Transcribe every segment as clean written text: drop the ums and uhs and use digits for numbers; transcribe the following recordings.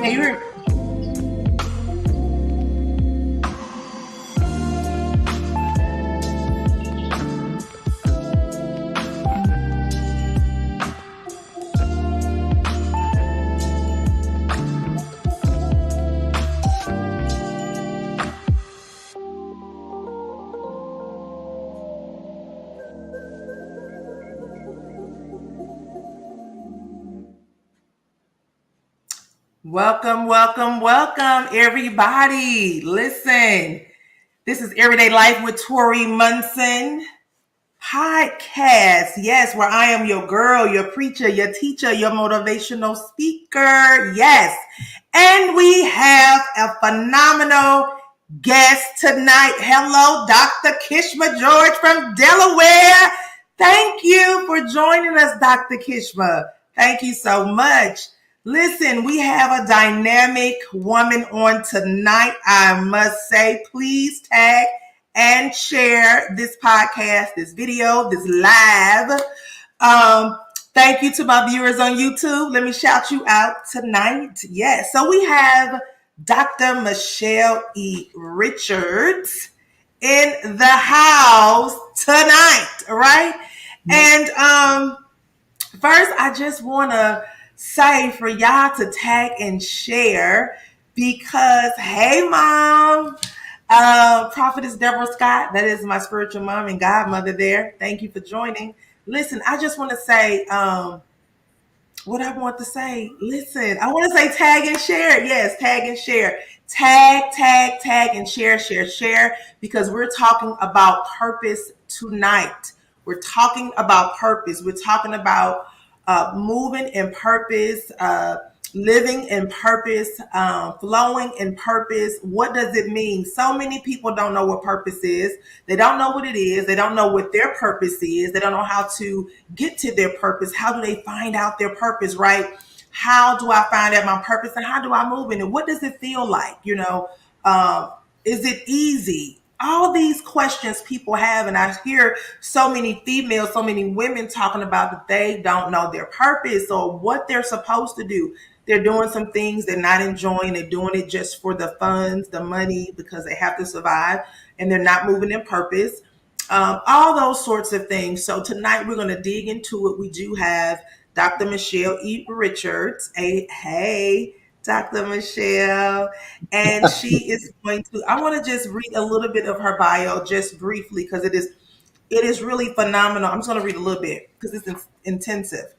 Can you hear? Welcome, welcome, welcome, everybody. Listen, this is Everyday Life with Tori Munson podcast. Yes, where I am your girl, your preacher, your teacher, your motivational speaker. Yes. And we have a phenomenal guest tonight. Hello, Dr. Kishma George from Delaware. Thank you for joining us, Dr. Kishma. Thank you so much. Listen, we have a dynamic woman on tonight. I must say, please tag and share this podcast, this video, this live. Thank you to my viewers on YouTube. Let me shout you out tonight. Yes, so we have Dr. Michelle E. Richards in the house tonight, right? And first, I just want to say for y'all to tag and share because, hey, Mom, Prophetess Deborah Scott, that is my spiritual mom and godmother there. Thank you for joining. Listen, I just want to say what I want to say. Listen, I want to say tag and share. Yes, tag and share. Tag, and share, because we're talking about purpose tonight. We're talking about purpose. We're talking about moving in purpose, living in purpose, flowing in purpose. What does it mean? So many people don't know what purpose is. They don't know what it is. They don't know what their purpose is. They don't know how to get to their purpose. How do they find out their purpose, right? How do I find out my purpose and how do I move in it? What does it feel like? Is it easy? All these questions people have, and I hear so many females, so many women talking about that they don't know their purpose or what they're supposed to do. They're doing some things they're not enjoying. They're doing it just for the funds, the money, because they have to survive, and they're not moving in purpose. All those sorts of things. So tonight we're going to dig into it. We do have Dr. Michelle E. Richards. Hey, Dr. Michelle. And she is going to, I want to just read a little bit of her bio just briefly because it is really phenomenal. I'm just going to read a little bit because it's intensive.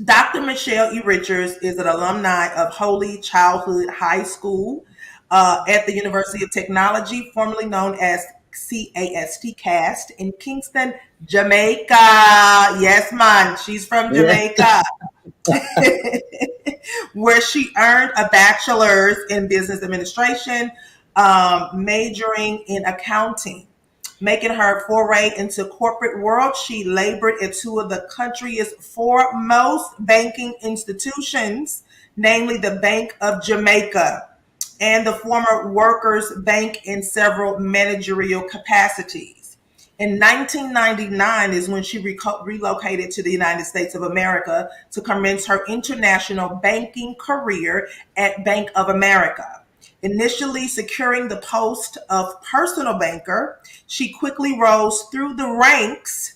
Dr. Michelle E. Richards is an alumni of Holy Childhood High School at the University of Technology, formerly known as CAST in Kingston, Jamaica. Yes, man, she's from Jamaica. Yeah. Where she earned a bachelor's in business administration, majoring in accounting. Making her foray into corporate world, she labored at two of the country's foremost banking institutions, namely the Bank of Jamaica and the former Workers Bank in several managerial capacities. In 1999 is when she relocated to the United States of America to commence her international banking career at Bank of America. Initially securing the post of personal banker, she quickly rose through the ranks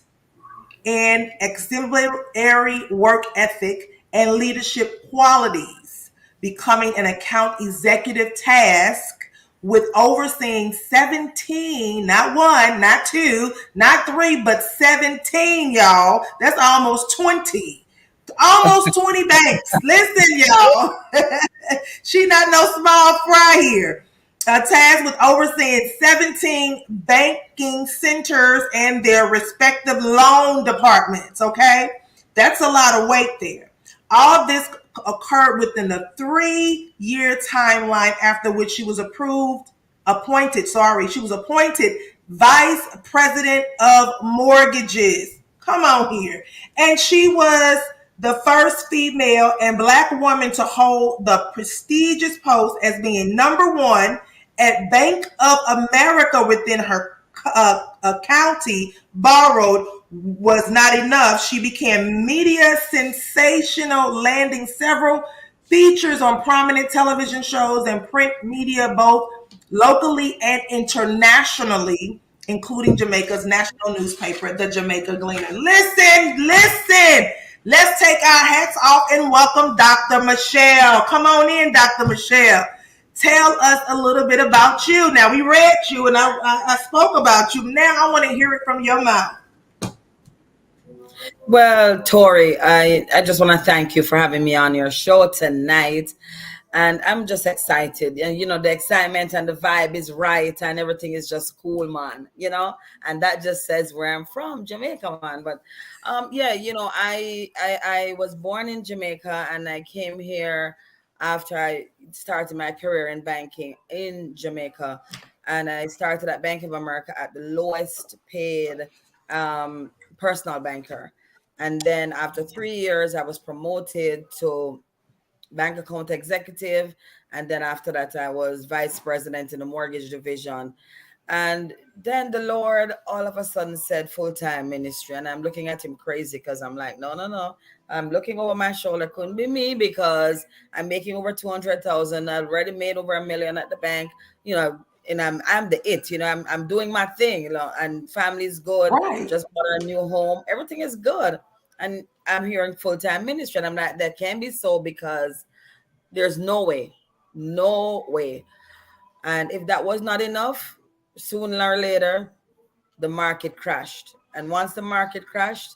in exemplary work ethic and leadership qualities, becoming an account executive task with overseeing 17, not one, not two, not three, but 17, y'all. That's almost 20. Almost 20 banks. Listen, y'all. She not no small fry here. Tasked with overseeing 17 banking centers and their respective loan departments. Okay, that's a lot of weight there. All of this occurred within a 3-year timeline, after which she was appointed vice president of mortgages. Come on here. And she was the first female and Black woman to hold the prestigious post as being number one at Bank of America within her county. Borrowed was not enough. She became media sensational, landing several features on prominent television shows and print media, both locally and internationally, including Jamaica's national newspaper, the Jamaica Gleaner. Listen, listen. Let's take our hats off and welcome Dr. Michelle. Come on in, Dr. Michelle. Tell us a little bit about you. Now, we read you and I spoke about you. Now, I want to hear it from your mouth. Well, Tori, I just want to thank you for having me on your show tonight. And I'm just excited. And, the excitement and the vibe is right and everything is just cool, man. And that just says where I'm from, Jamaica, man. But yeah, I was born in Jamaica and I came here after I started my career in banking in Jamaica. And I started at Bank of America at the lowest paid personal banker. And then after 3 years, I was promoted to bank account executive. And then after that, I was vice president in the mortgage division. And then the Lord all of a sudden said full-time ministry. And I'm looking at him crazy because I'm like, no, no, no. I'm looking over my shoulder. Couldn't be me because I'm making over 200,000. I already made over $1 million at the bank, and I'm the it, I'm doing my thing, and family's good. Right. Just bought a new home. Everything is good. And I'm here in full-time ministry. And I'm like, that can be so because there's no way, no way. And if that was not enough, sooner or later, the market crashed. And once the market crashed,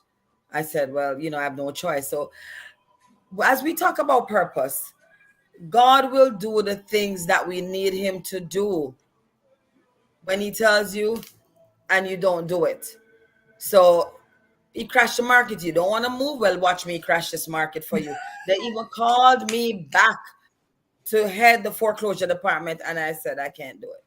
I said, well, I have no choice. So as we talk about purpose, God will do the things that we need him to do when he tells you and you don't do it. So he crashed the market. You don't want to move? Well, watch me crash this market for you. They even called me back to head the foreclosure department. And I said, I can't do it.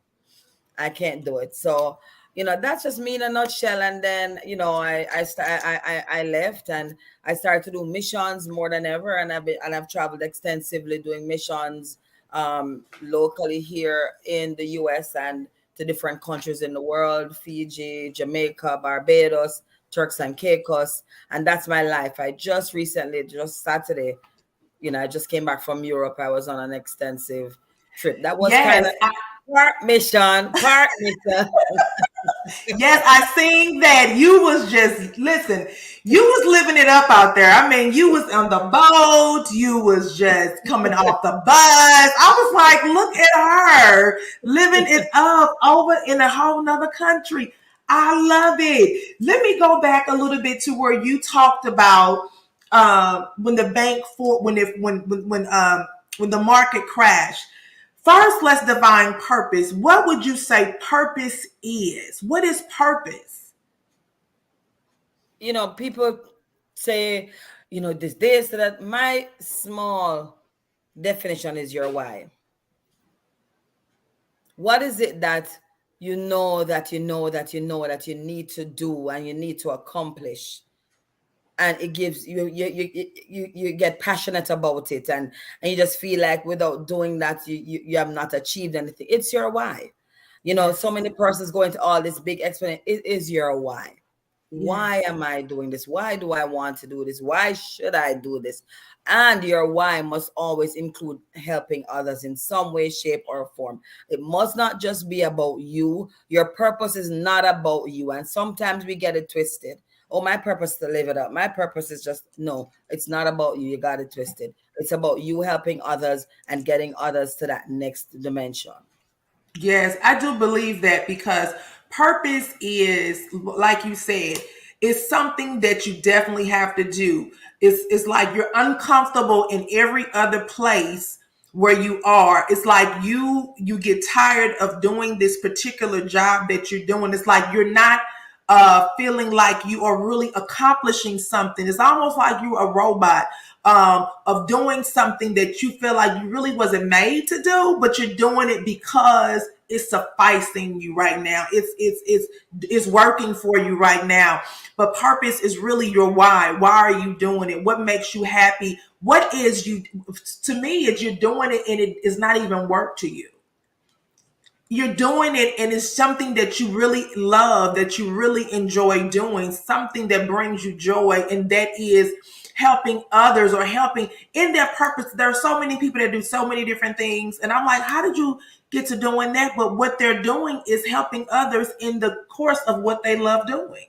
I can't do it. So, that's just me in a nutshell. And then, I left and I started to do missions more than ever. And I've traveled extensively doing missions locally here in the US and to different countries in the world, Fiji, Jamaica, Barbados, Turks and Caicos. And that's my life. I just recently, just Saturday, I just came back from Europe. I was on an extensive trip. That was kind Yes. of part mission. Yes, I seen that. You was just listen. You was living it up out there. I mean, you was on the boat. You was just coming off the bus. I was like, look at her living it up over in a whole nother country. I love it. Let me go back a little bit to where you talked about when the bank for when the market crashed. First, let's define purpose. What would you say purpose is? What is purpose? People say, this, that. My small definition is your why. What is it that you know that you know that you know that you need to do and you need to accomplish? And it gives you get passionate about it, and you just feel like without doing that you have not achieved anything. It's your why. So many persons go into all this big explanation. It is your why. Why Yes. am I doing this? Why do I want to do this? Why should I do this? And your why must always include helping others in some way, shape, or form. It must not just be about you. Your purpose is not about you. And sometimes we get it twisted. Oh, my purpose is to live it up. My purpose is just, no, it's not about you. You got it twisted. It's about you helping others and getting others to that next dimension. Yes, I do believe that because purpose is, like you said, is something that you definitely have to do. It's like you're uncomfortable in every other place where you are. It's like you get tired of doing this particular job that you're doing. It's like you're not feeling like you are really accomplishing something. It's almost like you're a robot of doing something that you feel like you really wasn't made to do, but you're doing it because it's sufficing you right now. It's working for you right now. But purpose is really your why. Why are you doing it? What makes you happy? What is you? To me, is you're doing it and it is not even work to you. You're doing it and it's something that you really love, that you really enjoy doing, something that brings you joy, and that is helping others or helping in their purpose. There are so many people that do so many different things. And I'm like, how did you get to doing that? But what they're doing is helping others in the course of what they love doing.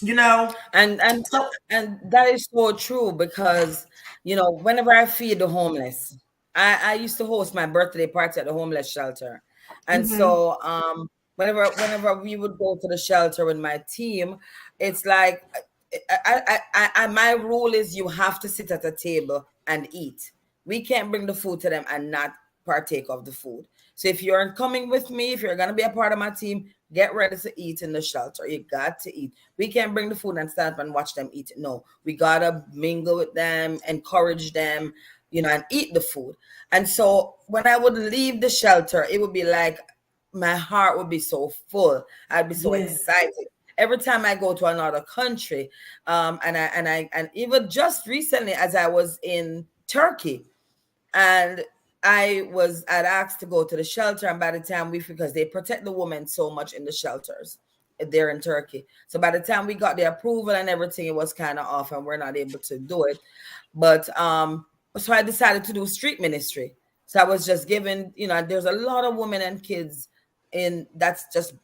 You know? And So and that is so true because whenever I feed the homeless, I used to host my birthday party at the homeless shelter. And mhm. so whenever we would go to the shelter with my team, it's like my rule is you have to sit at a table and eat. We can't bring the food to them and not partake of the food. So if you're coming with me, if you're gonna be a part of my team, get ready to eat in the shelter. You got to eat. We can't bring the food and stand up and watch them eat. No, we gotta mingle with them, encourage them, and eat the food. And so when I would leave the shelter, it would be like my heart would be so full. I'd be so Yes. excited. Every time I go to another country, and even just recently, as I was in Turkey, and I'd asked to go to the shelter, and by the time because they protect the women so much in the shelters there in Turkey. So by the time we got the approval and everything, it was kind of off and we're not able to do it. But so I decided to do street ministry. So I was just given, there's a lot of women and kids in that's just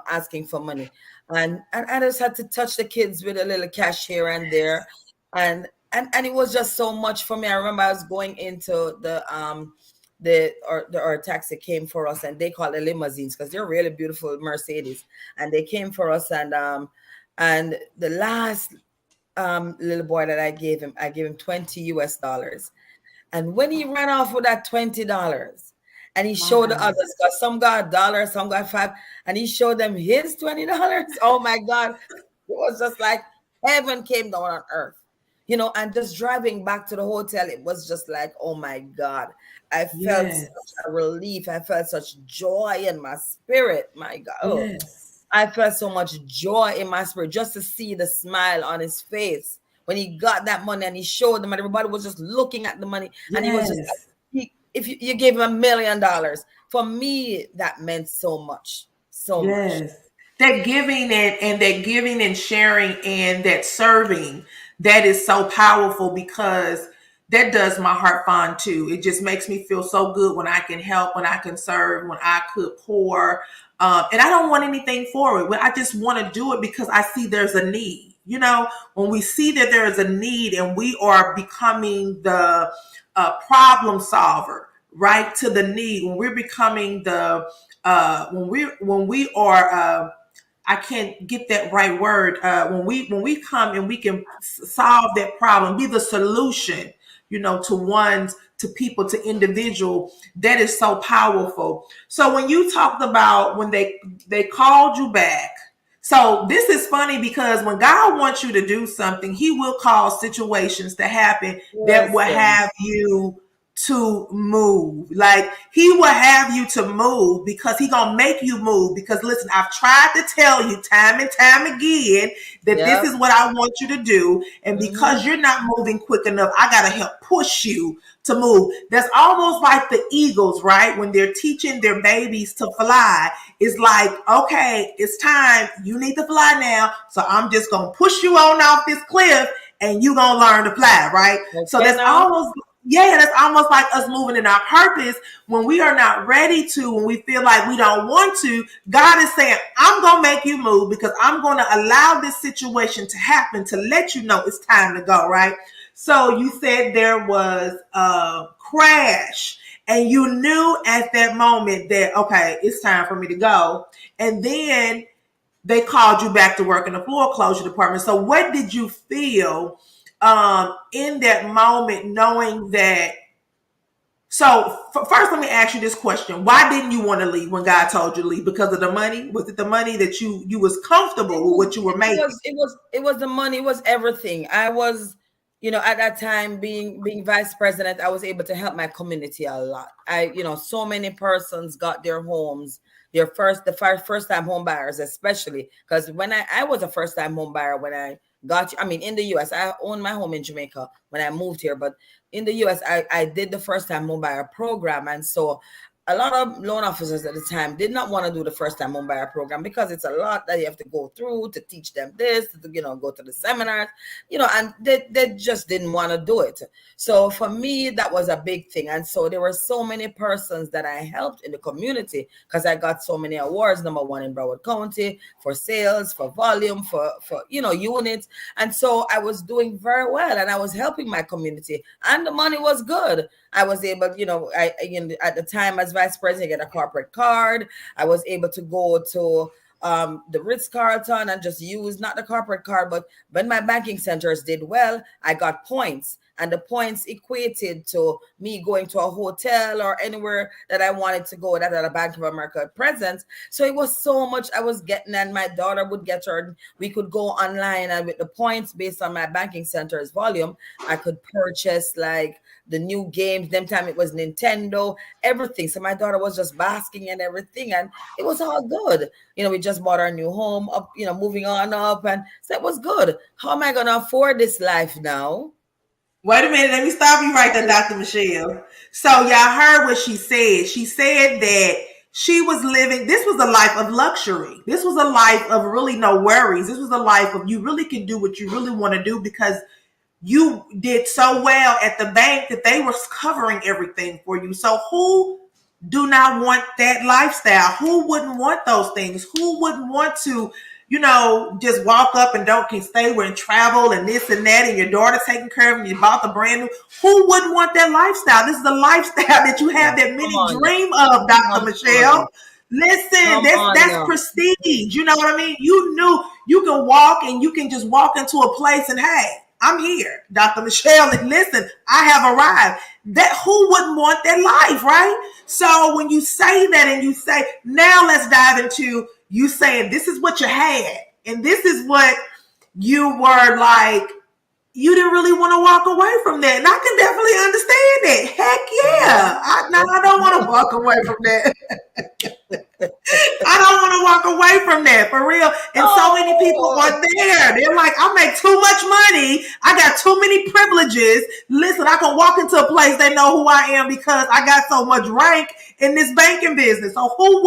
asking for money. And I just had to touch the kids with a little cash here and there. And it was just so much for me. I remember I was going into the taxi came for us, and they call it limousines because they're really beautiful Mercedes, and they came for us, and the last little boy that I gave him $20. And when he ran off with that $20, and he My showed the God. others, because some got a dollar, some got five, and he showed them his $20. Oh my God. It was just like heaven came down on earth. And just driving back to the hotel, it was just like, oh my God. I felt Yes. such a relief. I felt such joy in my spirit. My God. Oh, Yes. I felt so much joy in my spirit just to see the smile on his face when he got that money and he showed them, and everybody was just looking at the money, and he was just Yes. if you gave him $1 million, for me, that meant so much, so much. Yes. That giving and that giving and sharing and that serving, that is so powerful because that does my heart fond too. It just makes me feel so good when I can help, when I can serve, when I could pour. And I don't want anything for it, but I just want to do it because I see there's a need. When we see that there is a need and we are becoming the problem solver, right, to the need, when we're becoming the when we are I can't get that right word. When we come and we can solve that problem, be the solution, to people, to individual, that is so powerful. So when you talked about when they called you back, so this is funny because when God wants you to do something, He will cause situations to happen that will Listen, have you to move. Like He will have you to move because He gonna make you move. Because listen, I've tried to tell you time and time again that this yep. is what I want you to do, and Hmm. because you're not moving quick enough, I gotta help push you to move. That's almost like the eagles, right? When they're teaching their babies to fly, it's like, okay, it's time. You need to fly now. So I'm just gonna push you on off this cliff and you gonna learn to fly, right? So Okay, that's now. almost yeah, that's almost like us moving in our purpose when we are not ready to, when we feel like we don't want to. God is saying, I'm going to make you move because I'm going to allow this situation to happen to let you know it's time to go, right? So you said there was a crash and you knew at that moment that, okay, it's time for me to go. And then they called you back to work in the foreclosure department. So what did you feel in that moment, knowing that? So first, let me ask you this question: why didn't you want to leave when God told you to leave? Because of the money? Was it the money that you was It comfortable with was what you were it making? was it was it was the money, it was everything. I was, at that time being vice president, I was able to help my community a lot. So many persons got their homes, their first time home buyers, especially because when I was a first time home buyer when I in the US. I owned my home in Jamaica when I moved here, but in the US I did the first time home buyer program. And so a lot of loan officers at the time did not want to do the first time home buyer program because it's a lot that you have to go through to teach them this, to, go to the seminars, and they just didn't want to do it. So for me, that was a big thing. And so there were so many persons that I helped in the community because I got so many awards, number one in Broward County for sales, for volume, for units. And so I was doing very well and I was helping my community and the money was good. I was able, at the time as vice president, get a corporate card. I was able to go to the Ritz-Carlton and just use not the corporate card, but when my banking centers did well, I got points. And the points equated to me going to a hotel or anywhere that I wanted to go that had a Bank of America presence. So it was so much I was getting, and my daughter would get her. We could go online, and with the points based on my banking center's volume, I could purchase like the new games. Them time it was Nintendo, everything. So my daughter was just basking and everything, and it was all good. We just bought our new home up, moving on up, and so it was good. How am I going to afford this life now? Wait a minute, let me stop you right there, Dr. Michelle. So y'all heard what she said. She said that she was living, this was a life of luxury. This was a life of really no worries. This was a life of you really can do what you really want to do because you did so well at the bank that they were covering everything for you. So who do not want that lifestyle? Who wouldn't want those things? Who wouldn't want to just walk up and can stay where and travel and this and that, and your daughter's taking care of, and you bought the brand new. Who wouldn't want that lifestyle? This is the lifestyle that you have that many dream of, Dr. Michelle. Listen, that's prestige. You know what I mean? You knew you can walk and you can just walk into a place and hey, I'm here, Dr. Michelle, and listen, I have arrived. That who wouldn't want that life, right? So when you say that and you say, now let's dive into you saying this is what you had, and this is what you were like, you didn't really want to walk away from that. And I can definitely understand that. Heck yeah. I don't want to walk away from that. I don't want to walk away from that, for real. And so many people are there. They're like, I make too much money. I got too many privileges. Listen, I can walk into a place, they know who I am because I got so much rank in this banking business. So who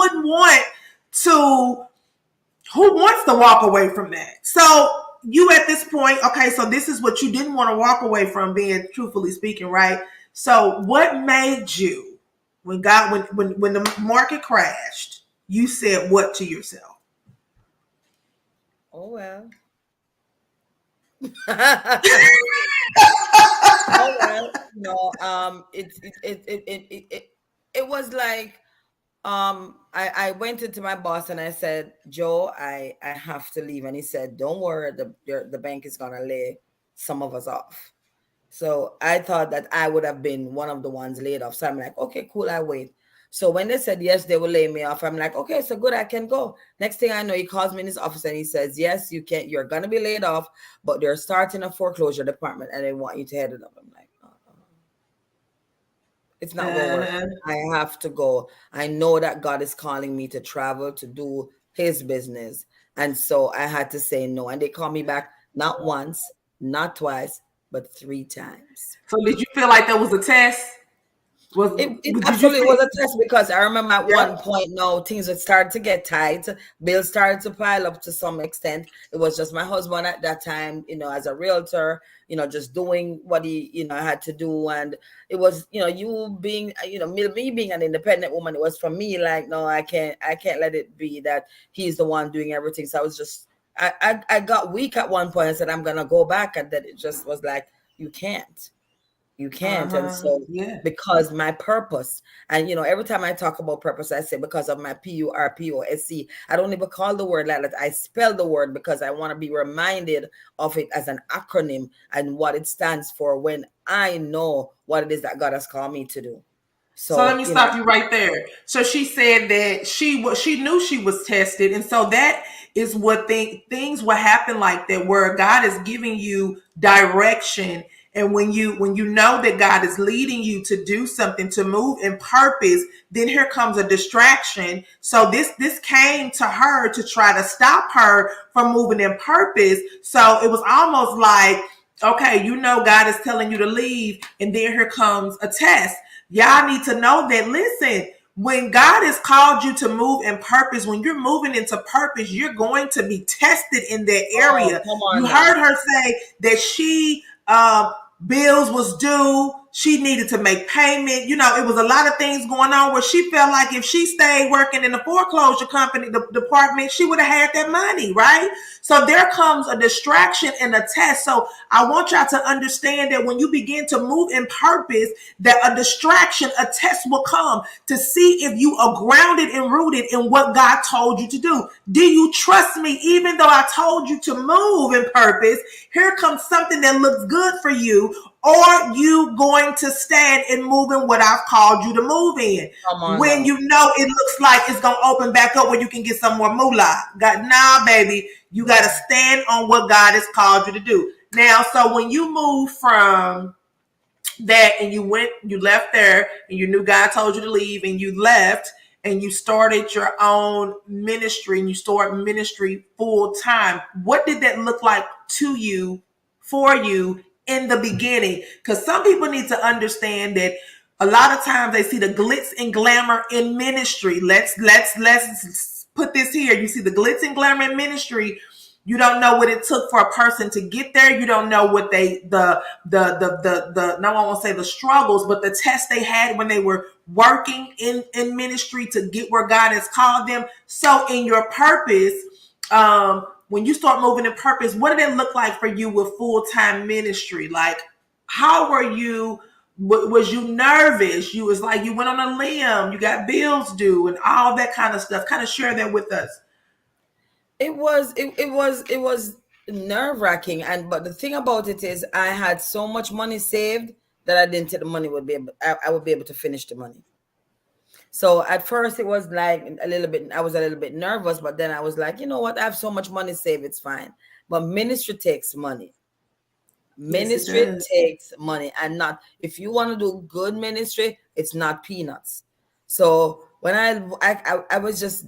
wants to walk away from that? So you at this point, okay, so this is what you didn't want to walk away from, being truthfully speaking, right? So what made you, when the market crashed, you said what to yourself? Oh well. It was like I went into my boss and I said, Joe, I have to leave. And he said, don't worry, the bank is going to lay some of us off. So I thought that I would have been one of the ones laid off. So I'm like, okay, cool, I wait. So when they said, yes, they will lay me off, I'm like, okay, so good, I can go. Next thing I know, he calls me in his office and he says, yes, you're going to be laid off, but they're starting a foreclosure department and they want you to head it up. I'm like, it's not going to work. I have to go. I know that God is calling me to travel to do his business. And so I had to say no. And they called me back not once, not twice, but 3 times. So did you feel like that was a test? It absolutely was a test, because I remember at one point, things had started to get tight. Bills started to pile up to some extent. It was just my husband at that time, as a realtor, just doing what he, had to do. And it was, you being, me being an independent woman, it was for me like, no, I can't let it be that he's the one doing everything. So I was just, I got weak at one point and said, I'm going to go back. And then it just was like, you can't. And so because my purpose, and every time I talk about purpose, I say because of my PURPOSC. I don't even call the word like that. I spell the word because I want to be reminded of it as an acronym and what it stands for when I know what it is that God has called me to do. So let me stop you right there. So she said that she knew she was tested, and so that is what things will happen like that, where God is giving you direction. And when you know that God is leading you to do something, to move in purpose, then here comes a distraction. So this came to her to try to stop her from moving in purpose. So it was almost like, okay, God is telling you to leave, and then here comes a test. Y'all need to know that, listen, when God has called you to move in purpose, when you're moving into purpose, you're going to be tested in that Oh, area. come You on now. heard her say that she bills was due. She needed to make payment. You know, it was a lot of things going on where she felt like if she stayed working in the foreclosure company, the department, she would have had that money, right? So there comes a distraction and a test. So I want y'all to understand that when you begin to move in purpose, that a distraction, a test will come to see if you are grounded and rooted in what God told you to do. Do you trust me? Even though I told you to move in purpose, here comes something that looks good for you. Or you going to stand and move in what I've called you to move in? Come on When now. you know it looks like it's going to open back up where you can get some more moolah. Nah, baby. You got to stand on what God has called you to do. Now, so when you move from that and you left there and you knew God told you to leave and you left and you started your own ministry and you started ministry full time, what did that look like to you, for you in the beginning? Because some people need to understand that a lot of times they see the glitz and glamour in ministry. Let's put this here. You see the glitz and glamour in ministry. You don't know what it took for a person to get there. You don't know what no one will say the struggles, but the tests they had when they were working in ministry to get where God has called them. So in your purpose, when you start moving in purpose, what did it look like for you with full-time ministry? Like, how were you? Was you nervous? You was like, you went on a limb, you got bills due and all that kind of stuff. Kind of share that with us. It was nerve-wracking, and but the thing about it is I had so much money saved that I didn't think the money would be able, I would be able to finish the money. So at first it was like I was a little bit nervous, but then I was like, you know what, I have so much money saved, it's fine. But ministry takes money. Yes, it Ministry does. takes money, and not, if you want to do good ministry, it's not peanuts. So when I was just,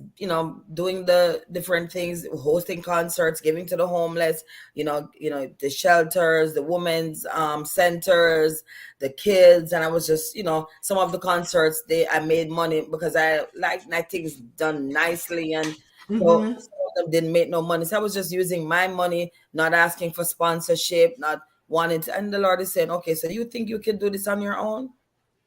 doing the different things, hosting concerts, giving to the homeless, the shelters, the women's centers, the kids, and I was just, some of the concerts, I made money because I like my things done nicely, and so Mm-hmm. some of them didn't make no money. So I was just using my money, not asking for sponsorship, not wanting to. And the Lord is saying, okay, so you think you can do this on your own?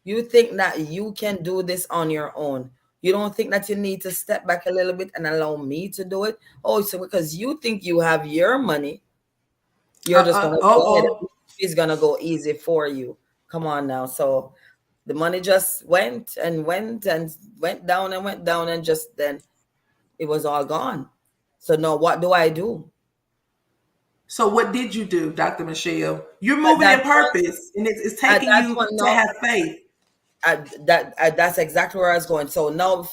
You think that you can do this on your own? You don't think that you need to step back a little bit and allow me to do it? Oh, so because you think you have your money, you're just gonna go ahead. Oh. It's gonna go easy for you. Come on now. So the money just went and went and went down and went down, and just then it was all gone. So now what do I do? So what did you do, Dr. Michelle? You're At moving in that point, purpose, and it's at taking that you point, to no, have faith. that's exactly where I was going. So now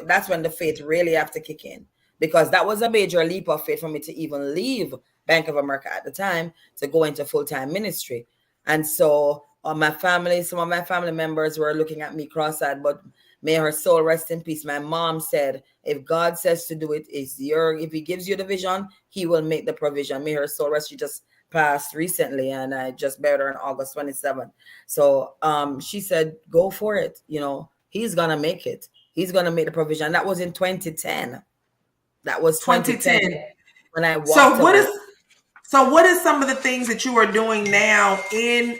that's when the faith really have to kick in, because that was a major leap of faith for me to even leave Bank of America at the time to go into full-time ministry. And so some of my family members were looking at me cross-eyed, but may her soul rest in peace. My mom said, if God says to do it, if he gives you the vision, he will make the provision. May her soul rest. She just passed recently, and I just buried her on August 27th. So she said, go for it. He's going to make it. He's going to make the provision. That was in 2010. That was 2010 2010. when I walked So away. what is some of the things that you are doing now in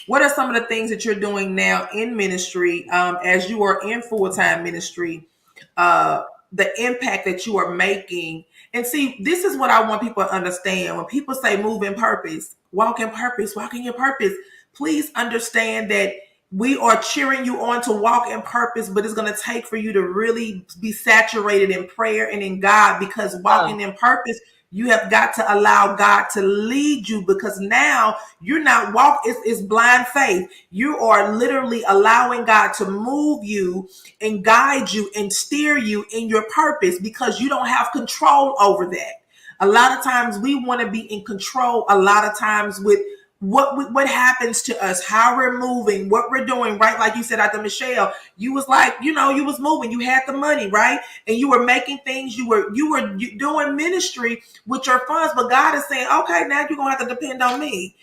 what are some of the things that you're doing now in ministry as you are in full-time ministry, the impact that you are making? And see, this is what I want people to understand. When people say move in purpose, walk in your purpose, please understand that we are cheering you on to walk in purpose, but it's going to take for you to really be saturated in prayer and in God, because walking in purpose, you have got to allow God to lead you, because now you're not it's blind faith. You are literally allowing God to move you and guide you and steer you in your purpose, because you don't have control over that. A lot of times we want to be in control a lot of times with what happens to us, how we're moving, what we're doing, right? Like you said, Dr. Michelle, you was like, you was moving, you had the money, right? And you were making things, you were doing ministry with your funds, but God is saying, okay, now you're gonna have to depend on me.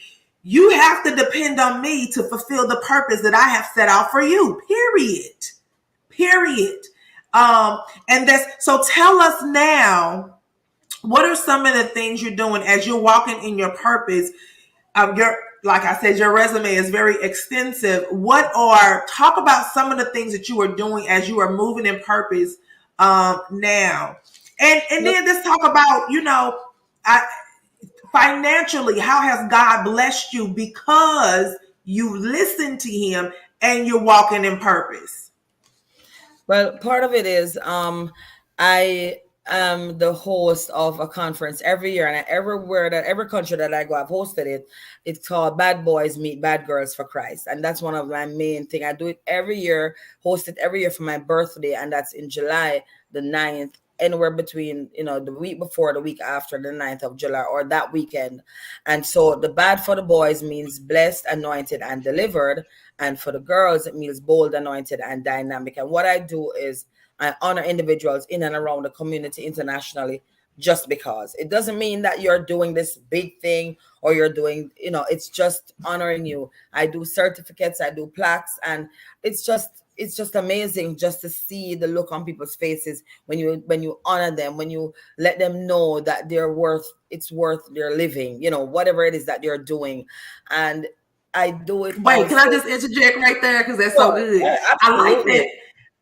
You have to depend on me to fulfill the purpose that I have set out for you, period. period. And that's so. Tell us now, what are some of the things you're doing as you're walking in your purpose? Your, like I said, your resume is very extensive. Talk about some of the things that you are doing as you are moving in purpose now, and then let's talk about, financially, how has God blessed you because you listen to Him and you're walking in purpose? Well, part of it is I am the host of a conference every year, and every country that I go, I've hosted it. It's called Bad Boys Meet Bad Girls for Christ, and that's one of my main thing. I do it every year, host it every year for my birthday, and that's in July the 9th, anywhere between the week before, the week after the 9th of July, or that weekend. And so the bad for the boys means blessed, anointed, and delivered. And for the girls, it means bold, anointed, and dynamic. And what I do is I honor individuals in and around the community internationally, just because. It doesn't mean that you're doing this big thing or you're doing, it's just honoring you. I do certificates, I do plaques, and it's just amazing just to see the look on people's faces when you honor them, when you let them know that it's worth their living, whatever it is that you're doing. And I do it. Wait, can I just interject right there? Because that's so good. Yeah, I like that.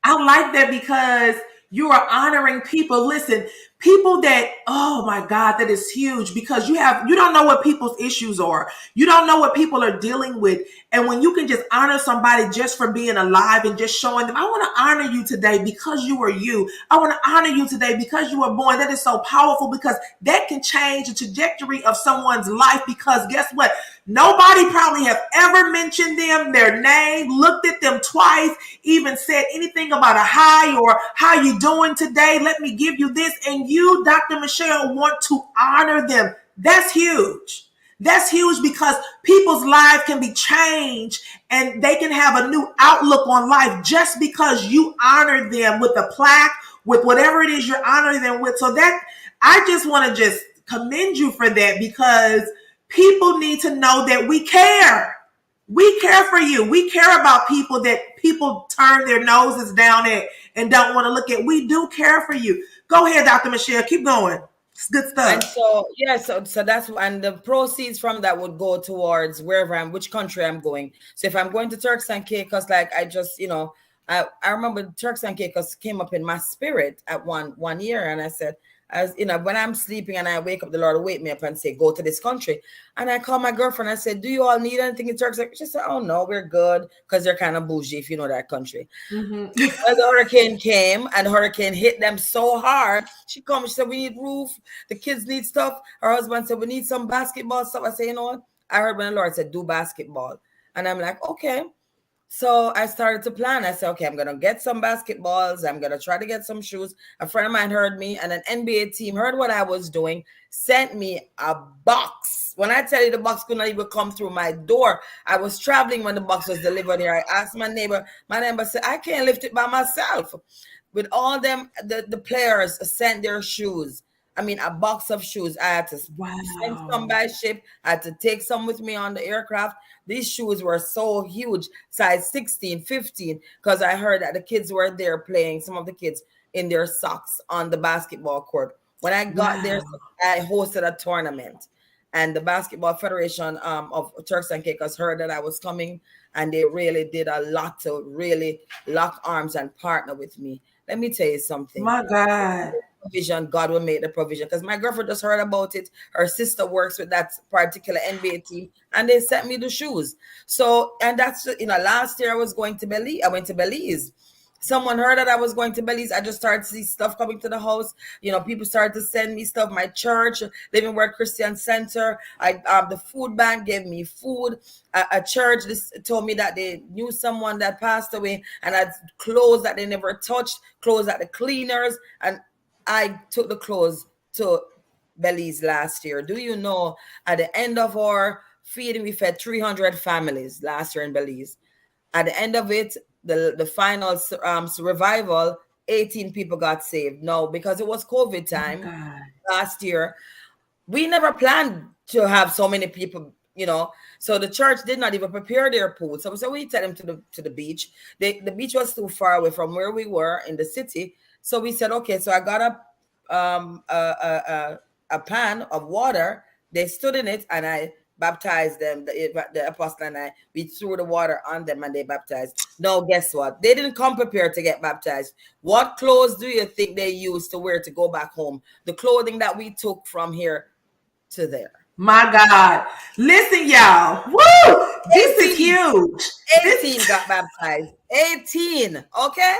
I like that because you are honoring people. Listen, people that, oh my God, that is huge, because you don't know what people's issues are. You don't know what people are dealing with. And when you can just honor somebody just for being alive and just showing them, I want to honor you today because you are you. I want to honor you today because you were born. That is so powerful, because that can change the trajectory of someone's life. Because guess what? Nobody probably have ever mentioned them, their name, looked at them twice, even said anything about a hi or how you doing today. Let me give you this. And you, Dr. Michelle, want to honor them. That's huge. That's huge, because people's lives can be changed and they can have a new outlook on life just because you honor them with a plaque, with whatever it is you're honoring them with. So that, I just want to just commend you for that, because people need to know that we care. We care for you. We care about people that people turn their noses down at and don't want to look at. We do care for you. Go ahead, Dr. Michelle. Keep going. It's good stuff. And so, yeah, so that's, and the proceeds from that would go towards which country I'm going. So if I'm going to Turks and Caicos, like I just, I remember Turks and Caicos came up in my spirit at one year, and I said, when I'm sleeping and I wake up, the Lord will wake me up and say, go to this country. And I call my girlfriend. I said, do you all need anything in Turks? She said, oh no, we're good, because they're kind of bougie, if you know that country. Mm-hmm. The hurricane came, and the hurricane hit them so hard. She said, we need roof. The kids need stuff. Her husband said, we need some basketball stuff. I said, you know what? I heard when the Lord said, do basketball. And I'm like, okay. So I started to plan. I said, okay, I'm going to get some basketballs. I'm going to try to get some shoes. A friend of mine heard me, and an NBA team heard what I was doing, sent me a box. When I tell you the box could not even come through my door, I was traveling when the box was delivered here. I asked my neighbor. My neighbor said, I can't lift it by myself. With all them, the players sent their shoes. I mean, a box of shoes. I had to send some by ship. I had to take some with me on the aircraft. These shoes were so huge, size 16, 15, because I heard that the kids were there playing, some of the kids in their socks on the basketball court. When I got there, I hosted a tournament, and the Basketball Federation of Turks and Caicos heard that I was coming, and they really did a lot to really lock arms and partner with me. Let me tell you something. My God. Provision, God will make the provision, because my girlfriend just heard about it. Her sister works with that particular NBA team, and they sent me the shoes. So, and that's, last year I was going to Belize. I went to Belize. Someone heard that I was going to Belize. I just started to see stuff coming to the house. People started to send me stuff. My church, Living Word Christian Center, the food bank gave me food. A church told me that they knew someone that passed away and had clothes that they never touched, clothes at the cleaners, and I took the clothes to Belize last year. Do you know, at the end of our feeding, we fed 300 families last year in Belize. At the end of it, the final revival, 18 people got saved. No, because it was COVID time last year. We never planned to have so many people So the church did not even prepare their pool. So we took them to the beach. The beach was too far away from where we were in the city. So we said, okay. So I got a pan of water. They stood in it, and I baptized them. The apostle and I, we threw the water on them, and they baptized. Now, guess what? They didn't come prepared to get baptized. What clothes do you think they used to wear to go back home? The clothing that we took from here to there. My God. Listen, y'all. Woo! This is huge. 18 got baptized. 18. Okay?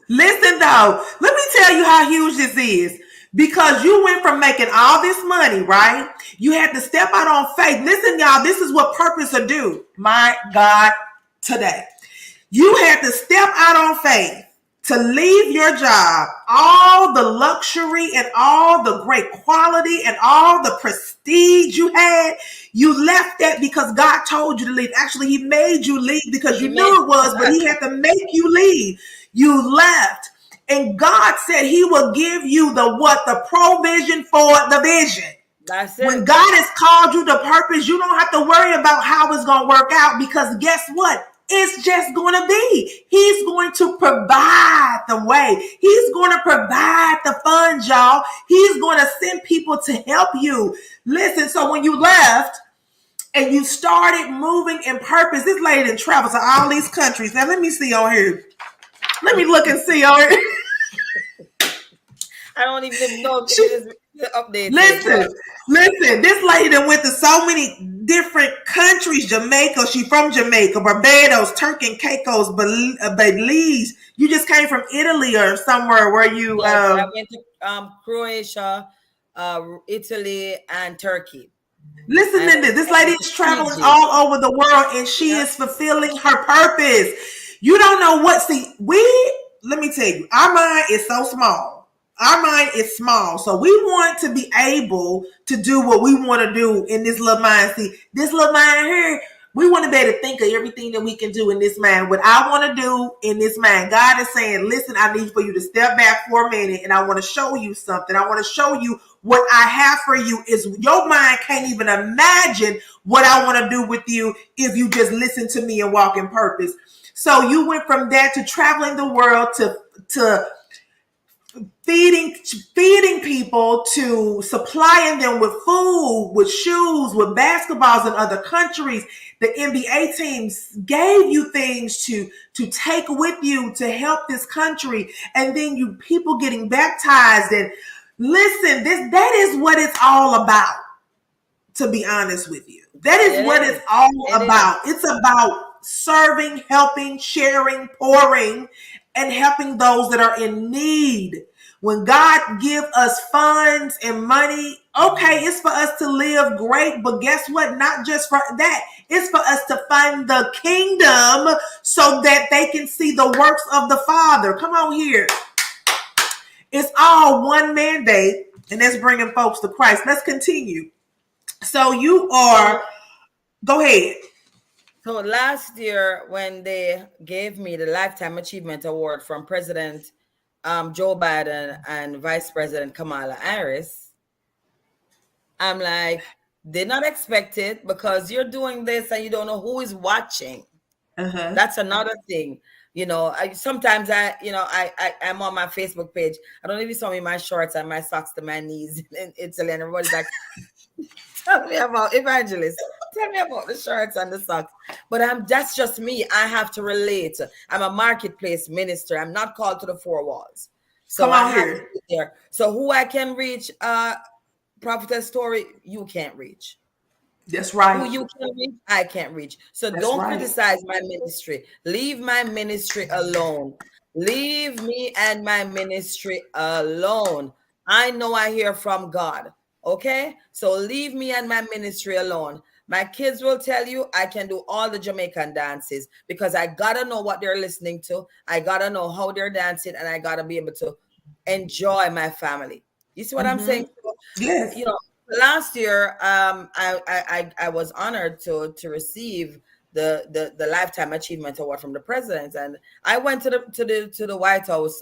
Listen, though. Let me tell you how huge this is. Because you went from making all this money, right? You had to step out on faith. Listen, y'all. This is what purpose will do. My God, today. You had to step out on faith to leave your job, all the luxury and all the great quality and all the prestige you had. You left that because God told you to leave. Actually, he made you leave because you knew it was, but he had to make you leave. You left. And God said he will give you the provision for the vision. That's it. When God has called you to purpose, you don't have to worry about how it's going to work out, because guess what? It's just going to be. He's going to provide the way. He's going to provide the funds, y'all. He's going to send people to help you. Listen, so when you left and you started moving in purpose, this lady done traveled to all these countries. Now, let me see on here. Let me look and see on here. I don't even know if it is updated. Listen, this lady that went to so many different countries. Jamaica, she from Jamaica, Barbados, Turkey and Caicos, Belize. You just came from Italy or somewhere where you... I went to Croatia, Italy, and Turkey. Listen to this. This lady is traveling all over the world, and she is fulfilling her purpose. You don't know what... let me tell you, our mind is so small. Our mind is small. So we want to be able to do what we want to do in this little mind. See, this little mind here, we want to be able to think of everything that we can do in this mind. What I want to do in this mind, God is saying, listen, I need for you to step back for a minute, and I want to show you something. I want to show you what I have for you. Is your mind can't even imagine what I want to do with you if you just listen to me and walk in purpose. So you went from that to traveling the world to feeding people, to supplying them with food, with shoes, with basketballs in other countries. The NBA teams gave you things to take with you to help this country. And then you people getting baptized. And listen, that is what it's all about, to be honest with you. That is what it's all about. It's about serving, helping, sharing, pouring, and helping those that are in need. When God give us funds and money, okay, it's for us to live great, but guess what? Not just for that. It's for us to fund the kingdom so that they can see the works of the Father. Come on here. It's all one mandate, and that's bringing folks to Christ. Let's continue. So go ahead. So last year, when they gave me the Lifetime Achievement Award from President Joe Biden and Vice President Kamala Harris, I'm like, did not expect it, because you're doing this and you don't know who is watching. Uh-huh. That's another thing. Sometimes I'm on my Facebook page. I don't know if you saw me in my shorts and my socks to my knees in Italy, and everybody's like, tell me about Evangelist. Tell me about the shorts and the socks. But that's just me. I have to relate. I'm a marketplace minister. I'm not called to the four walls. So I have to be there. So who I can reach, Prophetess Story, you can't reach. That's right. Who you can reach, I can't reach. So don't criticize my ministry. Leave my ministry alone. Leave me and my ministry alone. I know I hear from God. Okay? So leave me and my ministry alone. My kids will tell you I can do all the Jamaican dances, because I gotta know what they're listening to. I gotta know how they're dancing, and I gotta be able to enjoy my family. You see what I'm saying? Yes. Last year, I was honored to receive the Lifetime Achievement Award from the president, and I went to the White House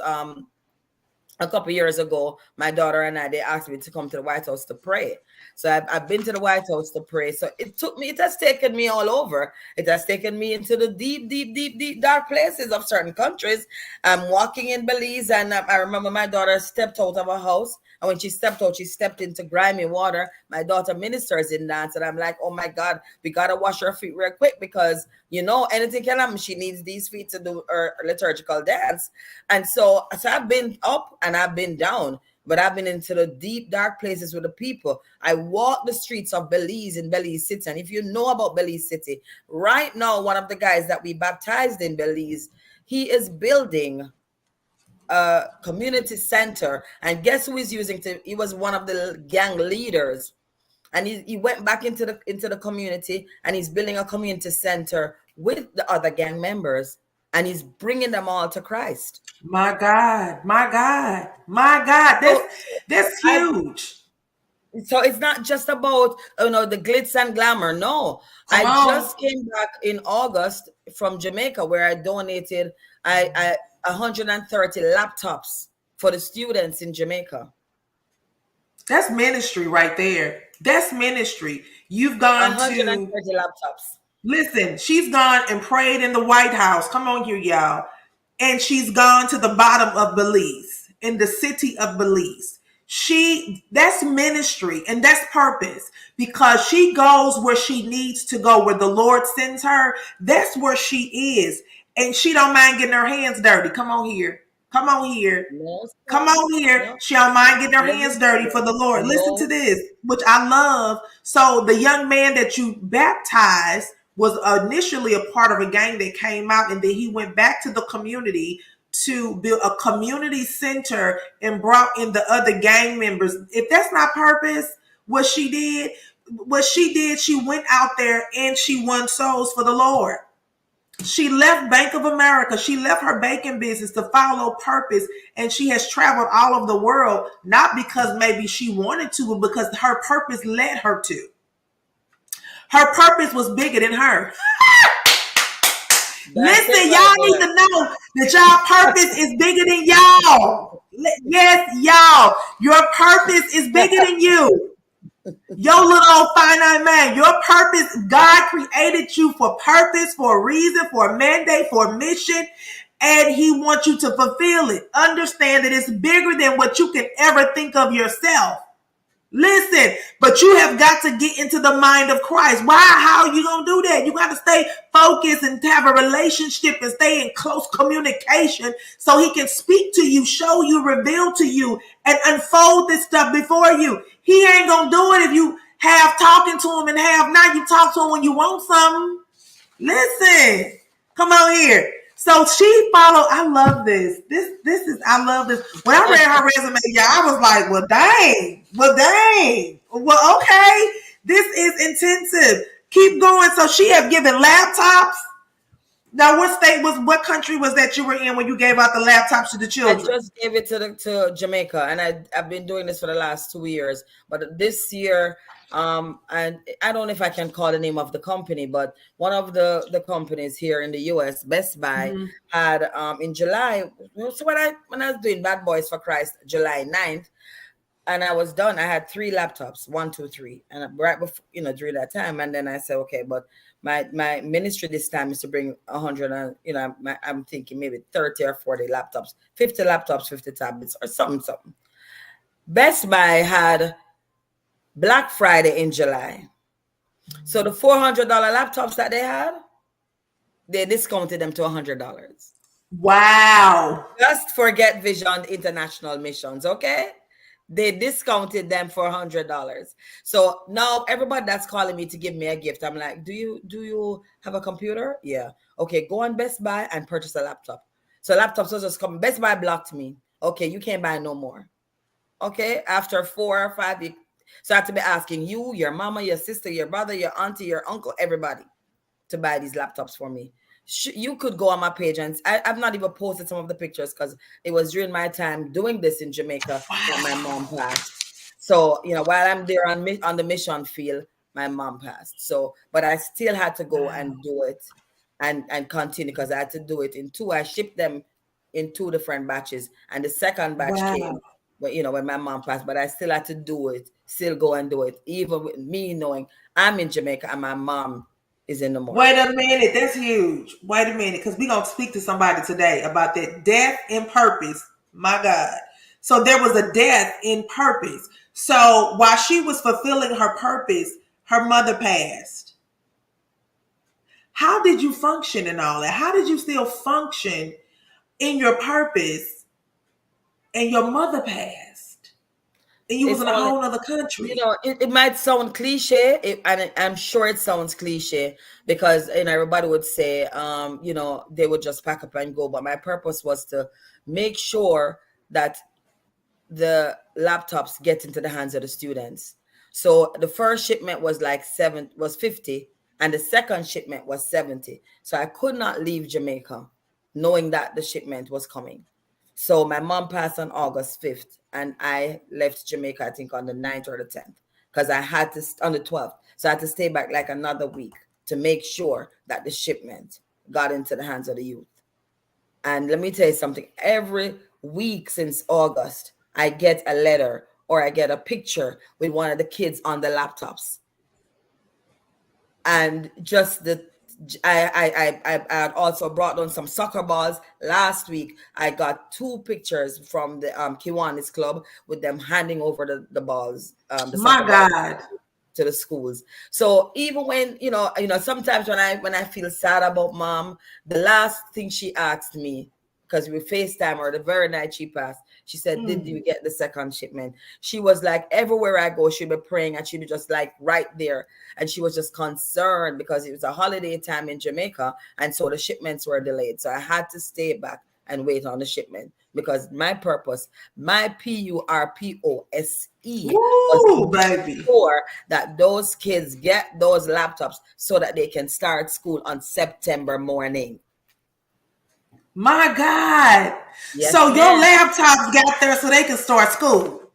a couple years ago, my daughter and I, they asked me to come to the White House to pray. So I've been to the White House to pray. So it has taken me all over. It has taken me into the deep, deep, deep, deep, dark places of certain countries. I'm walking in Belize, and I remember my daughter stepped out of her house. And when she stepped out, she stepped into grimy water. My daughter ministers in that. And I'm like, oh my God, we got to wash her feet real quick because, anything can happen. She needs these feet to do her liturgical dance. And so I've been up and I've been down, but I've been into the deep, dark places with the people. I walk the streets of Belize in Belize City. And if you know about Belize City, right now, one of the guys that we baptized in Belize, he is building a community center. And guess who he's using he was one of the gang leaders. And he went back into the community, and he's building a community center with the other gang members. And he's bringing them all to Christ. My God, my God, my God. That's huge. So it's not just about, the glitz and glamour. No, I just came back in August from Jamaica, where I donated 130 laptops for the students in Jamaica. That's ministry right there. That's ministry. You've gone 130 laptops. Listen, she's gone and prayed in the White House. Come on here, y'all. And she's gone to the bottom of Belize, in the city of Belize. That's ministry, and that's purpose, because she goes where she needs to go, where the Lord sends her. That's where she is. And she don't mind getting her hands dirty. Come on here. Come on here. Come on here. She don't mind getting her hands dirty for the Lord. Listen to this, which I love. So the young man that you baptized was initially a part of a gang that came out, and then he went back to the community to build a community center and brought in the other gang members. If that's not purpose, what she did, she went out there and she won souls for the Lord. She left Bank of America. She left her banking business to follow purpose. And she has traveled all over the world, not because maybe she wanted to, but because her purpose led her to. Her purpose was bigger than her. Listen, y'all need to know that y'all purpose is bigger than y'all. Yes, y'all. Your purpose is bigger than you. Your little old finite man, your purpose, God created you for purpose, for a reason, for a mandate, for a mission, and he wants you to fulfill it. Understand that it's bigger than what you can ever think of yourself. Listen, but you have got to get into the mind of Christ. Why? How are you going to do that? You got to stay focused and have a relationship and stay in close communication so he can speak to you, show you, reveal to you, and unfold this stuff before you. He ain't going to do it if you have talking to him and have not. You talk to him when you want something. Listen, come on here. So she followed. I love this. I love this. When I read her resume, y'all, I was like, well, dang. Well, okay. This is intensive. Keep going. So she have given laptops. Now, what country was that you were in when you gave out the laptops to the children? I just gave it to Jamaica, and I've been doing this for the last 2 years. But this year, and I don't know if I can call the name of the company, but one of the companies here in the US, Best Buy, had in July. So when I was doing Bad Boys for Christ, July 9th, and I was done, I had 3 laptops, 1, 2, 3, and right before, during that time, and then I said, okay, but my ministry this time is to bring 100, and I'm thinking maybe 30 or 40 laptops, 50 laptops, 50 tablets, or something. Best Buy had Black Friday in July. So the $400 laptops that they had, they discounted them to $100. Wow. Just for Get Vision International Missions, okay? They discounted them for $100. So now everybody that's calling me to give me a gift, I'm like, do you have a computer? Yeah. Okay, go on Best Buy and purchase a laptop. So laptops will just come. Best Buy blocked me. Okay, you can't buy no more. Okay, after 4 or 5, so I have to be asking you, your mama, your sister, your brother, your auntie, your uncle, everybody to buy these laptops for me. You could go on my page, and I've not even posted some of the pictures because it was during my time doing this in Jamaica that my mom passed. So, while I'm there on the mission field, my mom passed. So, but I still had to go and do it and continue because I had to do it in 2. I shipped them, in 2 different batches, and the second batch came, Wow. but when my mom passed. But I still had to do it, still go and do it, even with me knowing I'm in Jamaica and my mom is in the morgue. Wait a minute, that's huge. Wait a minute, because we're gonna speak to somebody today about that death in purpose. My God. So there was a death in purpose. So while she was fulfilling her purpose, her mother passed. How did you function in all that? How did you still function in your purpose and your mother passed? And you was It's in a only, whole other country. it might sound cliche, and I'm sure it sounds cliche because everybody would say, they would just pack up and go. But my purpose was to make sure that the laptops get into the hands of the students. So the first shipment was like 50, and the second shipment was 70. So I could not leave Jamaica knowing that the shipment was coming. So my mom passed on August 5th, and I left Jamaica, I think, on the 9th or the 10th, because I had to, on the 12th. So I had to stay back like another week to make sure that the shipment got into the hands of the youth. And let me tell you something, every week since August, I get a letter or I get a picture with one of the kids on the laptops. And just I had also brought on some soccer balls. Last week, I got 2 pictures from the Kiwanis Club with them handing over the balls, the My soccer balls God. to the schools. So even when sometimes when I feel sad about mom, the last thing she asked me, because we FaceTime her the very night she passed, she said, "Did you get the second shipment?" She was like, everywhere I go, she'd be praying, and she'd be just like right there, and she was just concerned because it was a holiday time in Jamaica, and so the shipments were delayed. So I had to stay back and wait on the shipment because my purpose, my PURPOSE, Woo, baby. sure that those kids get those laptops so that they can start school on September morning. My God. Yes, So your ma'am. laptops got there so they can start school.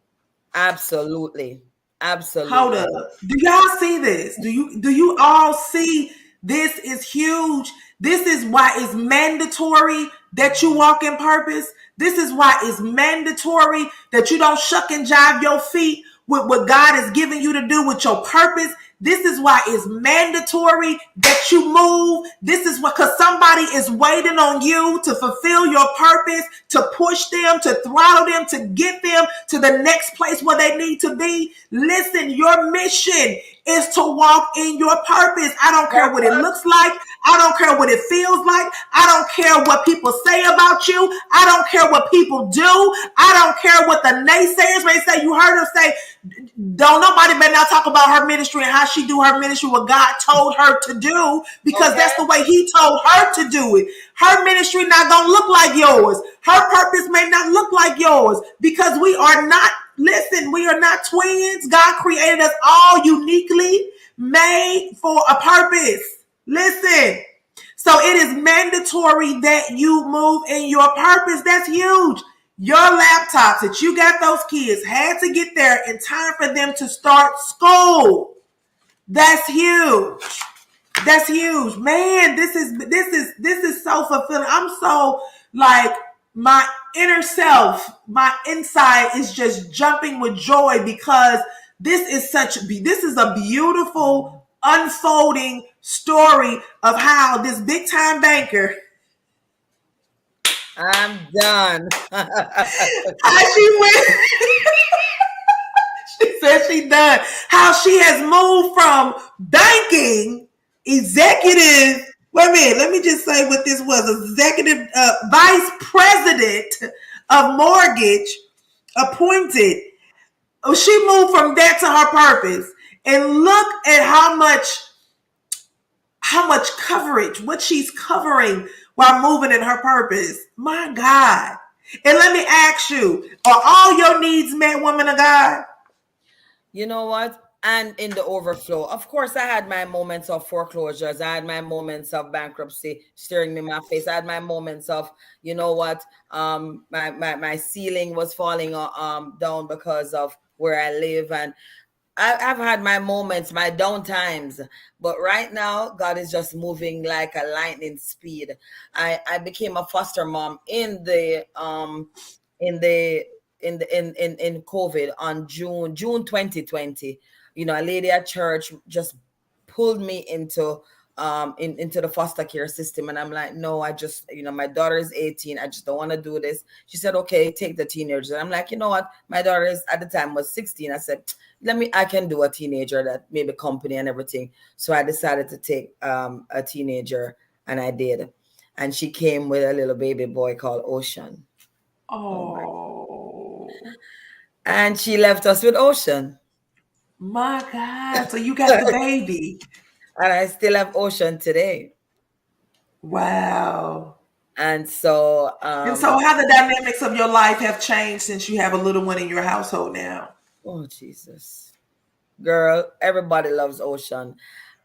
Absolutely. Hold Absolutely. up. Do y'all see this? Do you all see this is huge? This is why it's mandatory that you walk in purpose. This is why it's mandatory that you don't shuck and jive your feet with what God is giving you to do with your purpose. This is why it's mandatory that you move. This is what, because somebody is waiting on you to fulfill your purpose, to push them, to throttle them, to get them to the next place where they need to be. Listen, your mission is to walk in your purpose. I don't care what it looks like. I don't care what it feels like. I don't care what people say about you. I don't care what people do. I don't care what the naysayers may say. You heard her say, don't nobody better not talk about her ministry and how she do her ministry, what God told her to do, because that's the way he told her to do it. Her ministry not going to look like yours. Her purpose may not look like yours, because we are not, listen, we are not twins. God created us all uniquely made for a purpose. Listen. So it is mandatory that you move in your purpose. That's huge. Your laptops that you got those kids had to get there in time for them to start school. That's huge. That's huge. Man, this is so fulfilling. I'm so like my inner self, my inside is just jumping with joy because this is a beautiful unfolding story of how this big time banker, I'm done. how she went, she said she done, how she has moved from banking executive, wait a minute, let me just say what this was, executive vice president of mortgage appointed. Oh, she moved from that to her purpose. And look at how much coverage, what she's covering while moving in her purpose. My God. And let me ask you, are all your needs met, woman of God? You know what? And in the overflow, of course, I had my moments of foreclosures. I had my moments of bankruptcy staring me in my face. I had my moments of, you know what, my ceiling was falling down because of where I live. And I've had my moments, my down times, but right now God is just moving like a lightning speed. I became a foster mom in the in COVID on June 2020. You know, a lady at church just pulled me into the foster care system, and I'm like, no, I just, my daughter is 18, I just don't want to do this. She said, okay, take the teenagers. And I'm like, you know what, my daughter is at the time was 16. I said, I can do a teenager, that maybe company and everything. So I decided to take a teenager, and I did. And she came with a little baby boy called Ocean. Oh my. Oh And she left us with Ocean. my God. So you got the baby. And I still have Ocean today. Wow. And so And so how the dynamics of your life have changed since you have a little one in your household now? oh Jesus. Girl, everybody loves Ocean.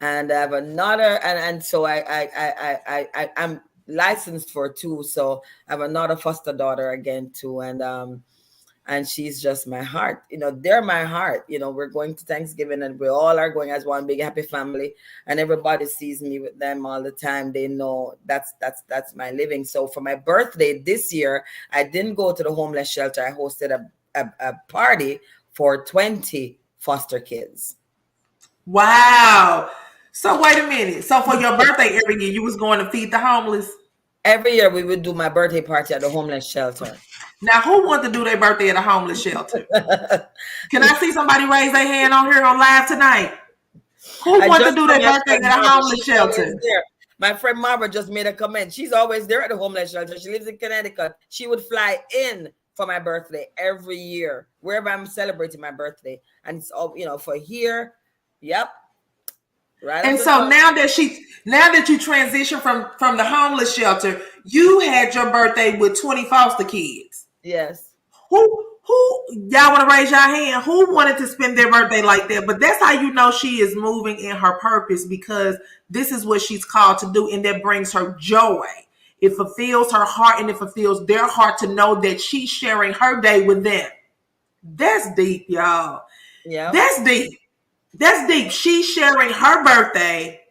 And I have another, and so I'm licensed for two. So I have another foster daughter again too. And she's just my heart. They're my heart. We're going to Thanksgiving, and we all are going as one big happy family, and everybody sees me with them all the time. They know that's my living. So for my birthday this year, I didn't go to the homeless shelter. I hosted a party for 20 foster kids. Wow. So wait a minute. So for your birthday every year, you was going to feed the homeless? Every year we would do my birthday party at the homeless shelter. Now, who wants to do their birthday at a homeless shelter? Can I see somebody raise their hand on here on live tonight? Who wants to do their birthday at a homeless shelter? My friend Marva just made a comment. She's always there at the homeless shelter. She lives in Connecticut. She would fly in for my birthday every year, wherever I'm celebrating my birthday. And it's all, for here. Yep. Right. And so now that you transition from the homeless shelter, you had your birthday with 20 foster kids. Yes. Who y'all want to raise your hand? Who wanted to spend their birthday like that? But that's how you know she is moving in her purpose, because this is what she's called to do, and that brings her joy. It fulfills her heart, and it fulfills their heart to know that she's sharing her day with them. That's deep, y'all. Yeah. That's deep. That's deep. She's sharing her birthday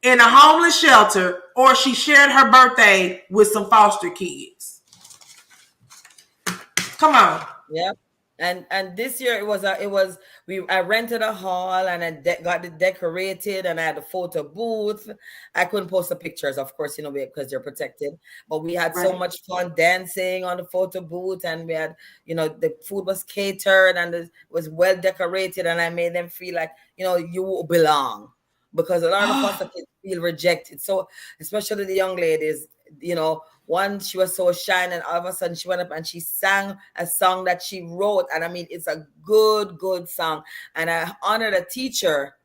in a homeless shelter, or she shared her birthday with some foster kids. Come on. Yep. And this year I rented a hall, and I got it decorated, and I had a photo booth. I couldn't post the pictures, of course, because they're protected, but we had so much fun dancing on the photo booth, and we had, the food was catered, and it was well decorated, and I made them feel like, you belong, because a lot of foster kids feel rejected. So especially the young ladies, one, she was so shy, and all of a sudden she went up and she sang a song that she wrote. And I mean, it's a good song. And I honored a teacher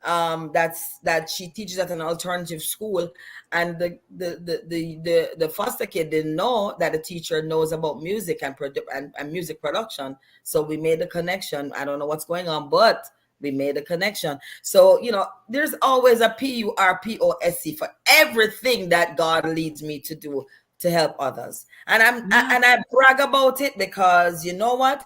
that she teaches at an alternative school. And the foster kid didn't know that the teacher knows about music and music production. So we made a connection. I don't know what's going on, but we made a connection. So, there's always a PURPOSC for everything that God leads me to do to help others. And I brag about it, because you know what?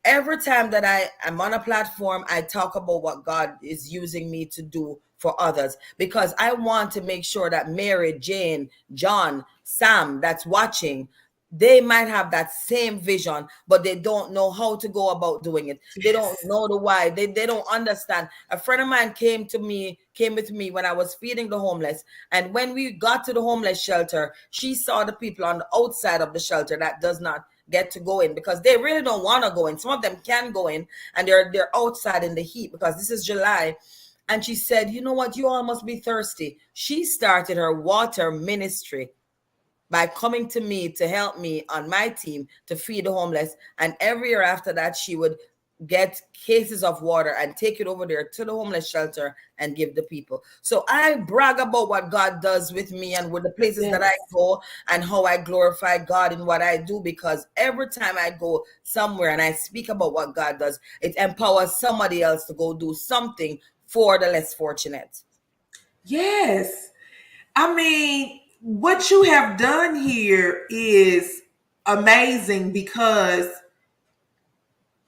Every time that I am on a platform, I talk about what God is using me to do for others, because I want to make sure that Mary, Jane, John, Sam that's watching, they might have that same vision, but they don't know how to go about doing it. They don't know the why. They don't understand. A friend of mine came with me when I was feeding the homeless. And when we got to the homeless shelter, she saw the people on the outside of the shelter that does not get to go in, because they really don't want to go in. Some of them can go in, and they're outside in the heat, because this is July. And she said, you know what? You all must be thirsty. She started her water ministry by coming to me to help me on my team to feed the homeless. And every year after that, she would get cases of water and take it over there to the homeless shelter and give the people. So I brag about what God does with me and with the places that I go, and how I glorify God in what I do, because every time I go somewhere and I speak about what God does, it empowers somebody else to go do something for the less fortunate. Yes. I mean, what you have done here is amazing, because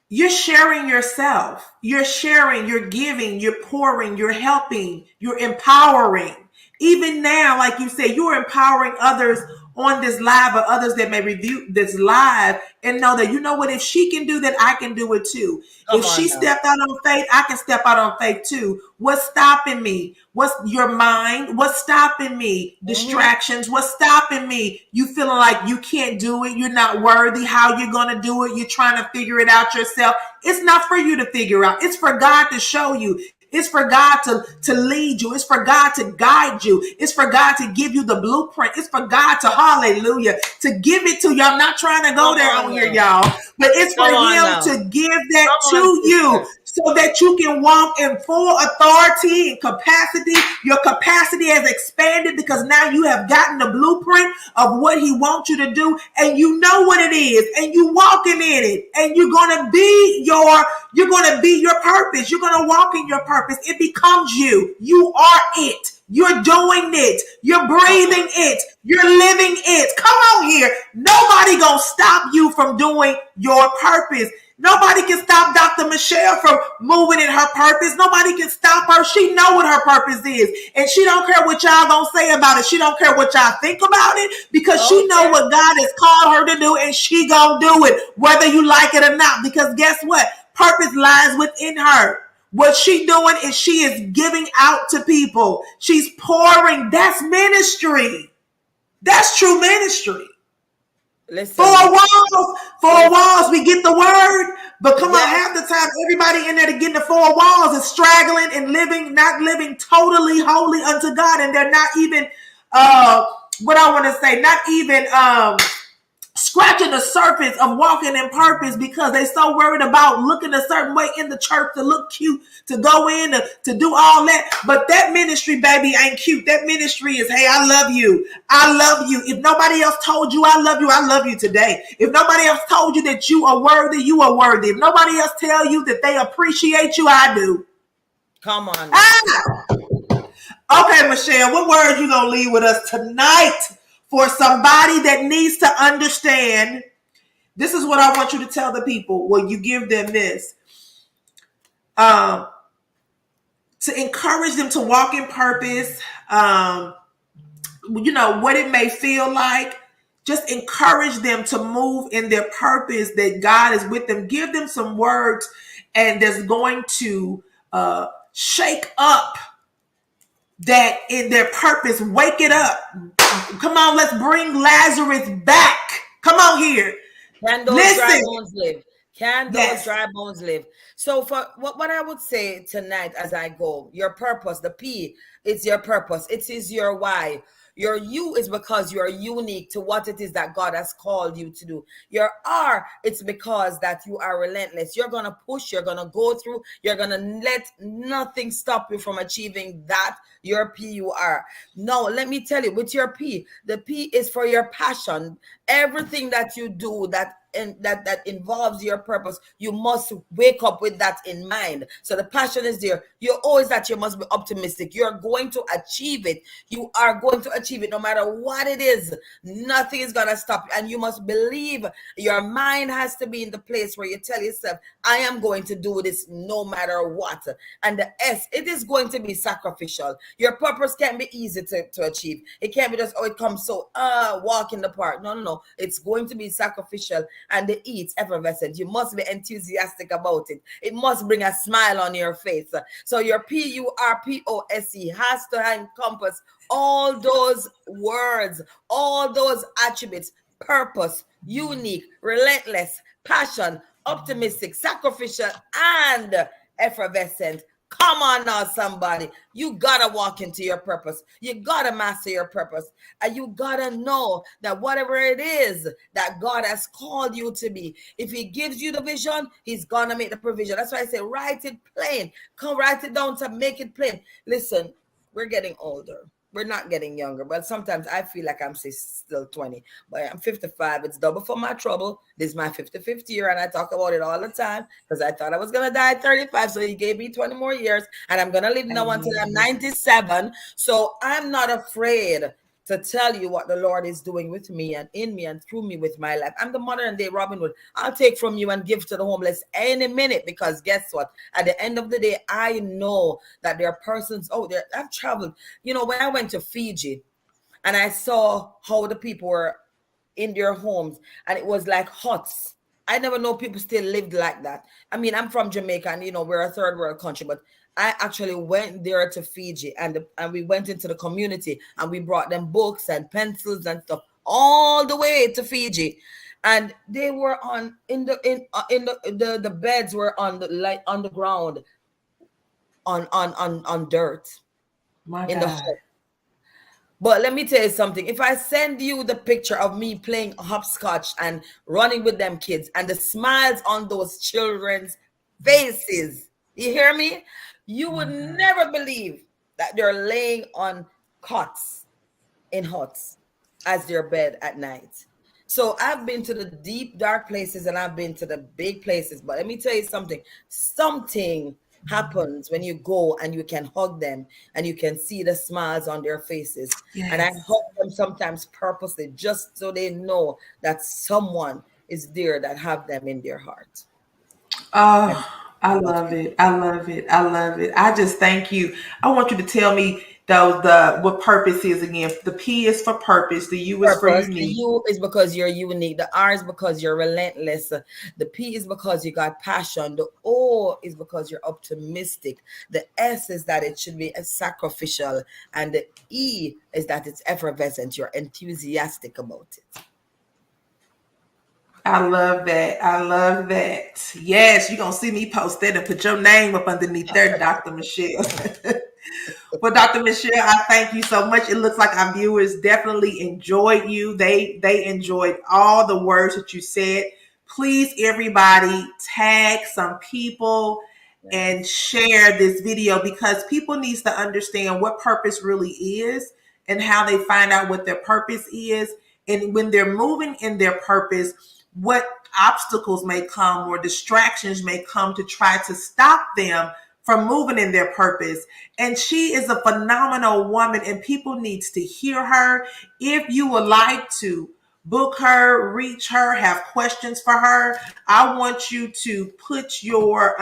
you're sharing yourself. You're sharing, you're giving, you're pouring, you're helping, you're empowering. Even now, like you said, you're empowering others on this live or others that may review this live and know that, you know what, if she can do that, I can do it too. If Come she on now. stepped out on faith, I can step out on faith too. What's stopping me? What's your mind? What's stopping me? Distractions. What's stopping me? You feeling like you can't do it. You're not worthy. How you're going to do it. You're trying to figure it out yourself. It's not for you to figure out. It's for God to show you. It's for God to lead you. It's for God to guide you. It's for God to give you the blueprint. It's for God to, hallelujah, to give it to you. I'm not trying to go there on here, y'all, but it's for Him to give that to you so that you can walk in full authority and capacity. Your capacity has expanded because now you have gotten the blueprint of what He wants you to do, and you know what it is, and you walking in it, and you're gonna be your purpose. You're gonna walk in your purpose. It becomes you. You are it. You're doing it. You're breathing it. You're living it. Come on here. Nobody gonna stop you from doing your purpose. Nobody can stop Dr. Michelle from moving in her purpose. Nobody can stop her. She know what her purpose is. And she don't care what y'all gonna say about it. She don't care what y'all think about it because she know what God has called her to do, and she gonna do it whether you like it or not. Because guess what? Purpose lies within her. What she doing is she is giving out to people. She's pouring. That's ministry. That's true ministry. Listen. Four walls, we get the word, but come on, half the time, everybody in there to get in the four walls is straggling and not living totally holy unto God, and they're not even, what I want to say, not even scratching the surface of walking in purpose because they're so worried about looking a certain way in the church to look cute, to go in, to do all that. But that ministry, baby, ain't cute. That ministry is, hey, I love you. I love you. If nobody else told you I love you today. If nobody else told you that you are worthy, you are worthy. If nobody else tell you that they appreciate you, I do. Come on. Okay, Michelle, what words you gonna leave with us tonight for somebody that needs to understand? This is what I want you to tell the people when you give them this. To encourage them to walk in purpose, what it may feel like. Just encourage them to move in their purpose, that God is with them. Give them some words and that's going to shake up that in their purpose. Wake it up. Come on, let's bring Lazarus back. Come on here. Can those dry bones live? Can those dry bones live? So for what I would say tonight as I go, your purpose, the P, it's your purpose. It is your why. Your U is because you are unique to what it is that God has called you to do. Your R, it's because that you are relentless. You're going to push, you're going to go through, you're going to let nothing stop you from achieving that, your P you are. No, let me tell you, with your P, the P is for your passion. Everything that you do that involves your purpose, you must wake up with that in mind. So the passion is there. You're always that you must be optimistic. You're going to achieve it. You are going to achieve it no matter what it is. Nothing is going to stop you. And you must believe. Your mind has to be in the place where you tell yourself, I am going to do this no matter what. And the S, it is going to be sacrificial. Your purpose can't be easy to achieve. It can't be just, it comes so, walk in the park. No. It's going to be sacrificial. And the E, it's effervescent. You must be enthusiastic about it. It must bring a smile on your face. So your PURPOSE has to encompass all those words, all those attributes: purpose, unique, relentless, passion, optimistic, sacrificial, and effervescent. Come on now, somebody. You gotta walk into your purpose. You gotta master your purpose. And you gotta know that whatever it is that God has called you to be, if He gives you the vision, He's gonna make the provision. That's why I say write it plain. Come write it down to make it plain. Listen, we're getting older. We're not getting younger, but sometimes I feel like I'm still 20, but I'm 55. It's double for my trouble. This is my 55th year, and I talk about it all the time because I thought I was going to die at 35, so He gave me 20 more years, and I'm going to live now until I'm 97. So I'm not afraid to tell you what the Lord is doing with me and in me and through me with my life. I'm the modern day Robin Hood. I'll take from you and give to the homeless any minute, because guess what? At the end of the day, I know that there are persons out there. I've traveled. When I went to Fiji and I saw how the people were in their homes, and it was like huts. I never know people still lived like that. I mean, I'm from Jamaica, and we're a third world country, but I actually went there to Fiji, and we went into the community, and we brought them books and pencils and stuff all the way to Fiji, and they were the beds were on the ground, on dirt My in the God. hut. But let me tell you something. If I send you the picture of me playing hopscotch and running with them kids, and the smiles on those children's faces, you hear me? You would never believe that they're laying on cots in huts as their bed at night. So I've been to the deep, dark places, and I've been to the big places. But let me tell you something. Something happens when you go and you can hug them and you can see the smiles on their faces. And I Yes. hug them sometimes purposely, just so they know that someone is there that have them in their heart. And Oh, I love it. I love it. I love it. I just thank you. I want you to tell me though the what purpose is again. The P is for purpose. The U is for purpose. The unique. U is because you're unique. The R is because you're relentless. The P is because you got passion. The O is because you're optimistic. The S is that it should be a sacrificial. And the E is that it's effervescent. You're enthusiastic about it. I love that. I love that. Yes, you're gonna see me post that and put your name up underneath there, Dr. Michelle. Well, Dr. Michelle, I thank you so much. It looks like our viewers definitely enjoyed you. They enjoyed all the words that you said. Please, everybody, tag some people and Yes. share this video, because people needs to understand what purpose really is and how they find out what their purpose is. And when they're moving in their purpose, what obstacles may come or distractions may come to try to stop them from moving in their purpose. And she is a phenomenal woman, and people needs to hear her. If you would like to book her, reach her, have questions for her, I want you to put your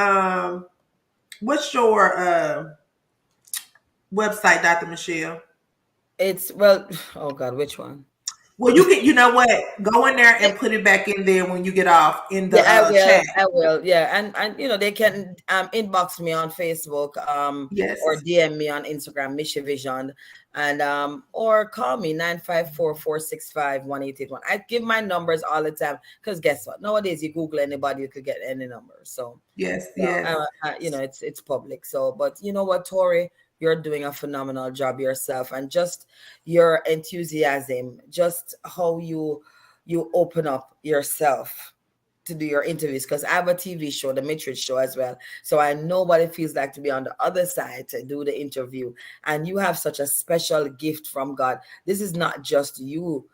what's your website, Dr. Michelle? It's, well, oh God, which one? Well, you can, you know what? Go in there and put it back in there when you get off in the Yeah, I will. chat. I will. Yeah, and they can inbox me on Facebook, or Yes. DM me on Instagram, Misha Vision, and or call me 954-465-1881. I give my numbers all the time, because guess what? Nowadays, you Google anybody, you could get any number. So, Yes. so Yes. it's public. So, but you know what, Tori, you're doing a phenomenal job yourself, and just your enthusiasm, just how you open up yourself to do your interviews, because I have a TV show, the Matrix Show as well. So I know what it feels like to be on the other side to do the interview. And you have such a special gift from God. This is not just you,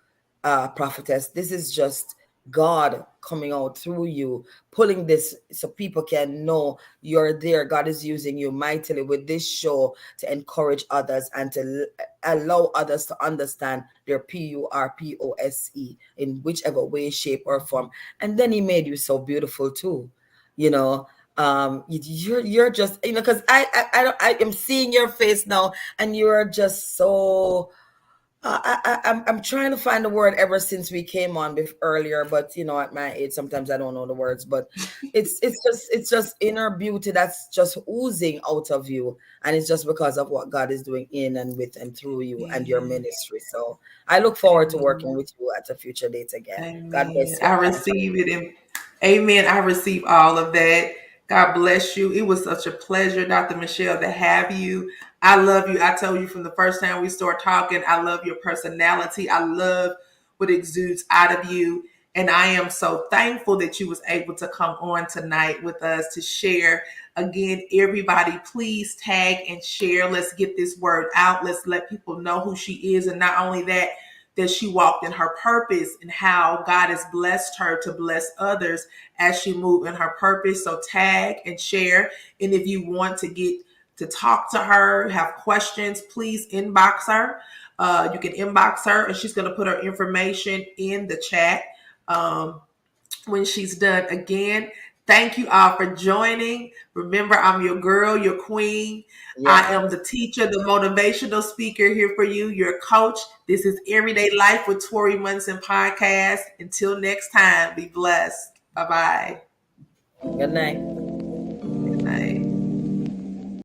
prophetess. This is just God coming out through you, pulling this so people can know you're there. God is using you mightily with this show to encourage others and to allow others to understand their PURPOSE in whichever way, shape, or form. And then He made you so beautiful too. You know, you're just, because I am seeing your face now, and you're just so I'm trying to find the word ever since we came on earlier, but at my age, sometimes I don't know the words. But it's just inner beauty that's just oozing out of you, and it's just because of what God is doing in and with and through you and your Yes. ministry. So I look forward to working Amen. with you at a future date again. God Amen. bless you. I Thank you. receive it. And amen. I receive all of that. God bless you. It was such a pleasure, Dr. Michelle, to have you. I love you. I told you from the first time we start talking, I love your personality. I love what exudes out of you. And I am so thankful that you was able to come on tonight with us to share. Again, everybody, please tag and share. Let's get this word out. Let's let people know who she is. And not only that, that she walked in her purpose and how God has blessed her to bless others as she moved in her purpose. So tag and share. And if you want to get to talk to her, have questions, please inbox her. You can inbox her, and she's going to put her information in the chat when she's done. Again, thank you all for joining. Remember, I'm your girl, your queen. Yeah. I am the teacher, the motivational speaker here for you, your coach. This is Everyday Life with Tori Munson podcast. Until next time, be blessed. Bye-bye. Good night.